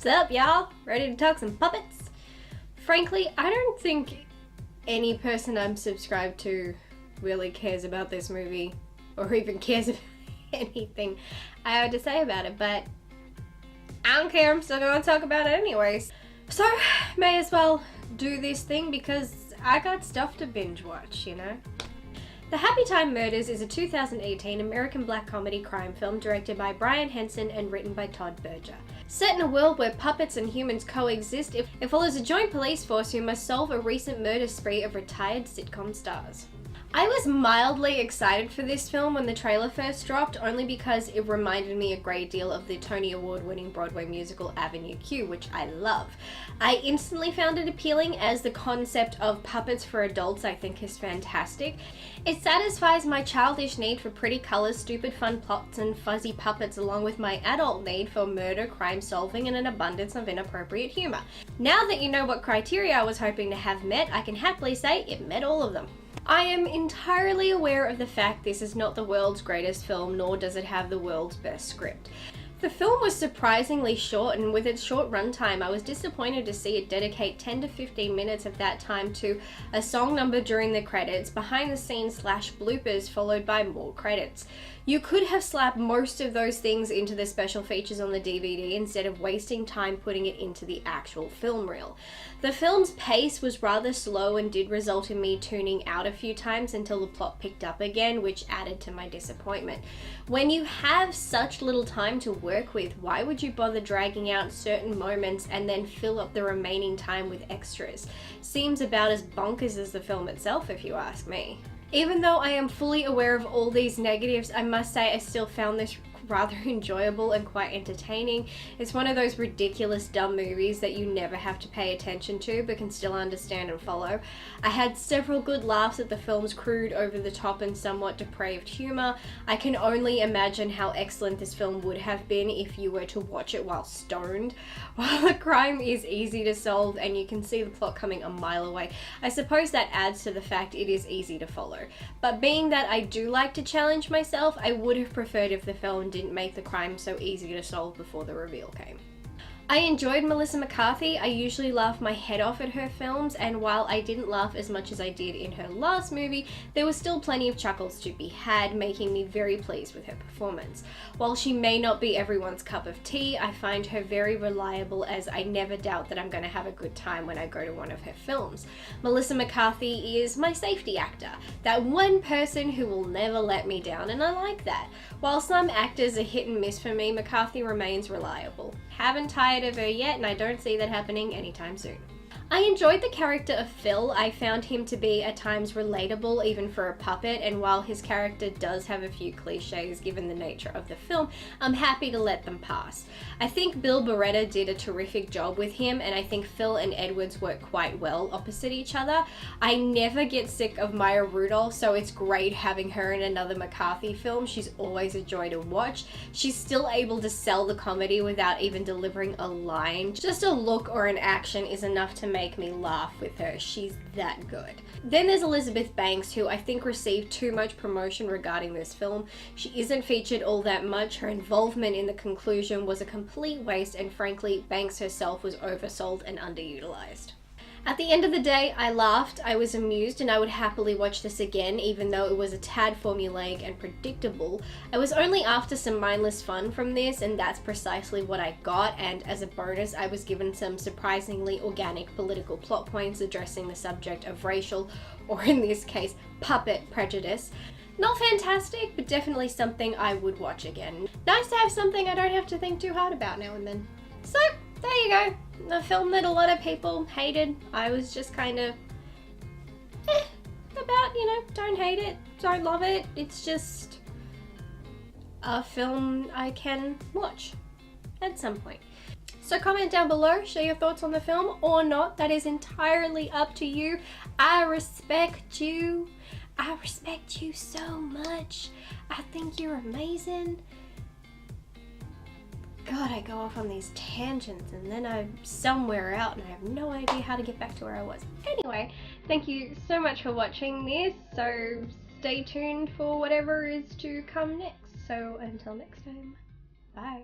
What's up, y'all? Ready to talk some puppets? Frankly, I don't think any person I'm subscribed to really cares about this movie or even cares about anything I had to say about it, but I don't care, I'm still gonna talk about it anyways. So, may as well do this thing because I got stuff to binge watch, you know? The Happytime Murders is a 2018 American black comedy crime film directed by Brian Henson and written by Todd Berger. Set in a world where puppets and humans coexist, it follows a joint police force who must solve a recent murder spree of retired sitcom stars. I was mildly excited for this film when the trailer first dropped, only because it reminded me a great deal of the Tony Award-winning Broadway musical Avenue Q, which I love. I instantly found it appealing, as the concept of puppets for adults I think is fantastic. It satisfies my childish need for pretty colours, stupid fun plots, and fuzzy puppets, along with my adult need for murder, crime solving, and an abundance of inappropriate humour. Now that you know what criteria I was hoping to have met, I can happily say it met all of them. I am entirely aware of the fact this is not the world's greatest film, nor does it have the world's best script. The film was surprisingly short, and with its short runtime, I was disappointed to see it dedicate 10 to 15 minutes of that time to a song number during the credits, behind the scenes / bloopers, followed by more credits. You could have slapped most of those things into the special features on the DVD instead of wasting time putting it into the actual film reel. The film's pace was rather slow and did result in me tuning out a few times until the plot picked up again, which added to my disappointment. When you have such little time to work with, why would you bother dragging out certain moments and then fill up the remaining time with extras? Seems about as bonkers as the film itself, if you ask me. Even though I am fully aware of all these negatives, I must say I still found this rather enjoyable and quite entertaining. It's one of those ridiculous dumb movies that you never have to pay attention to but can still understand and follow. I had several good laughs at the film's crude, over-the-top and somewhat depraved humour. I can only imagine how excellent this film would have been if you were to watch it while stoned. While the crime is easy to solve and you can see the plot coming a mile away, I suppose that adds to the fact it is easy to follow. But being that I do like to challenge myself, I would have preferred if the film didn't make the crime so easy to solve before the reveal came. I enjoyed Melissa McCarthy. I usually laugh my head off at her films, and while I didn't laugh as much as I did in her last movie, there was still plenty of chuckles to be had, making me very pleased with her performance. While she may not be everyone's cup of tea, I find her very reliable, as I never doubt that I'm going to have a good time when I go to one of her films. Melissa McCarthy is my safety actor, that one person who will never let me down, and I like that. While some actors are hit and miss for me, McCarthy remains reliable. Haven't tired of her yet, and I don't see that happening anytime soon. I enjoyed the character of Phil. I found him to be at times relatable even for a puppet, and while his character does have a few cliches given the nature of the film, I'm happy to let them pass. I think Bill Beretta did a terrific job with him, and I think Phil and Edwards work quite well opposite each other. I never get sick of Maya Rudolph, so it's great having her in another McCarthy film. She's always a joy to watch. She's still able to sell the comedy without even delivering a line. Just a look or an action is enough to make me laugh with her. She's that good. Then there's Elizabeth Banks, who I think received too much promotion regarding this film. She isn't featured all that much. Her involvement in the conclusion was a complete waste, and frankly, Banks herself was oversold and underutilized. At the end of the day, I laughed, I was amused, and I would happily watch this again, even though it was a tad formulaic and predictable. I was only after some mindless fun from this, and that's precisely what I got, and as a bonus, I was given some surprisingly organic political plot points addressing the subject of racial, or in this case, puppet prejudice. Not fantastic, but definitely something I would watch again. Nice to have something I don't have to think too hard about now and then. So, there you go. A film that a lot of people hated. I was just kind of about, don't hate it, don't love it. It's just a film I can watch at some point. So comment down below, share your thoughts on the film or not. That is entirely up to you. I respect you. I respect you so much. I think you're amazing. God, I go off on these tangents and then I'm somewhere out and I have no idea how to get back to where I was. Anyway, thank you so much for watching this, so stay tuned for whatever is to come next. So until next time, bye.